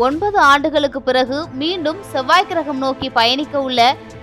9 ஆண்டுகளுக்கு பிறகு மீண்டும் செவ்வாய் கிரகம் நோக்கி பயணிக்க உள்ள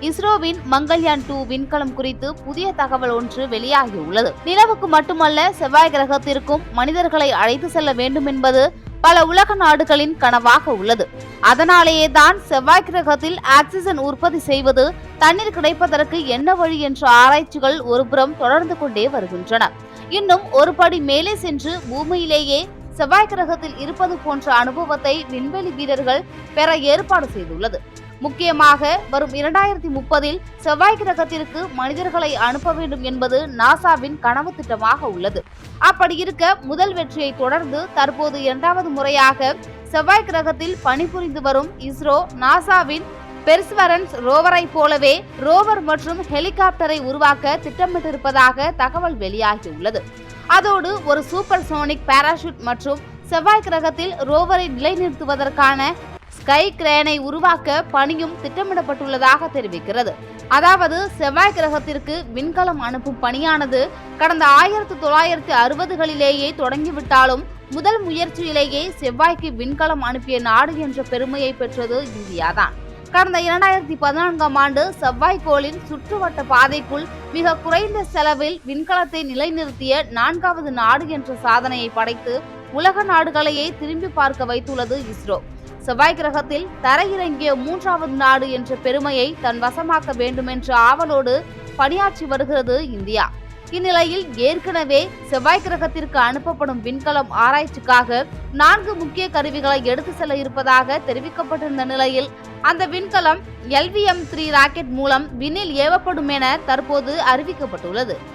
இஸ்ரோவின் மங்கள்யான் 2 விண்கலம் குறித்து புதிய தகவல் ஒன்று வெளியாகியுள்ளது. நிலவுக்கு மட்டுமல்ல, செவ்வாய் கிரகத்திற்கும் மனிதர்களை அழைத்து செல்ல வேண்டும் என்பது பல உலக நாடுகளின் கனவாக உள்ளது. அதனாலேயே தான் செவ்வாய் கிரகத்தில் ஆக்சிஜன் உற்பத்தி செய்வது, தண்ணீர் கிடைப்பதற்கு என்ன வழி என்ற ஆராய்ச்சிகள் ஒருபுறம் தொடர்ந்து கொண்டே வருகின்றன. இன்னும் ஒரு படி மேலே சென்று பூமியிலேயே செவ்வாய் கிரகத்தில் இருப்பது போன்ற அனுபவத்தை விண்வெளி வீரர்கள் பெற ஏற்பாடு செய்துள்ளது. முக்கியமாக வரும் 2030இல் செவ்வாய் கிரகத்திற்கு மனிதர்களை அனுப்ப வேண்டும் என்பது நாசாவின் கனவு திட்டமாக உள்ளது. அப்படி இருக்க, முதல் வெற்றியை தொடர்ந்து தற்போது 2வது முறையாக செவ்வாய் கிரகத்தில் பணிபுரிந்து வரும் இஸ்ரோ, நாசாவின் பெர்சவரன்ஸ் ரோவரை போலவே ரோவர் மற்றும் ஹெலிகாப்டரை உருவாக்க திட்டமிட்டிருப்பதாக தகவல் வெளியாகியுள்ளது. அதோடு ஒரு சூப்பர் சோனிக் பாராசூட் மற்றும் செவ்வாய் கிரகத்தில் ரோவரை நிலைநிறுத்துவதற்கான ஸ்கை கிரேனை உருவாக்க பணியும் திட்டமிடப்பட்டுள்ளதாக தெரிவிக்கிறது. அதாவது, செவ்வாய் கிரகத்திற்கு விண்கலம் அனுப்பும் பணியானது கடந்த 1960களிலேயே தொடங்கிவிட்டாலும் முதல் முயற்சியிலேயே செவ்வாய்க்கு விண்கலம் அனுப்பிய நாடு என்ற பெருமையை பெற்றது இந்தியாதான். கடந்த 2014ஆம் ஆண்டு செவ்வாய்க்கோளின் சுற்றுவட்ட பாதைக்குள் மிக குறைந்த செலவில் விண்கலத்தை நிலைநிறுத்திய 4வது நாடு என்ற சாதனையை படைத்து உலக நாடுகளையே திரும்பி பார்க்க வைத்துள்ளது இஸ்ரோ. செவ்வாய் கிரகத்தில் தரையிறங்கிய 3வது நாடு என்ற பெருமையை தன் வசமாக்க வேண்டுமென்ற ஆவலோடு பணியாற்றி வருகிறது இந்தியா. இந்நிலையில் ஏற்கனவே செவ்வாய் கிரகத்திற்கு அனுப்பப்படும் விண்கலம் ஆராய்ச்சிக்காக 4 முக்கிய கருவிகளை எடுத்து செல்ல இருப்பதாக தெரிவிக்கப்பட்டிருந்த நிலையில், அந்த விண்கலம் LVM-3 ராக்கெட் மூலம் விண்ணில் ஏவப்படும் என தற்போது அறிவிக்கப்பட்டுள்ளது.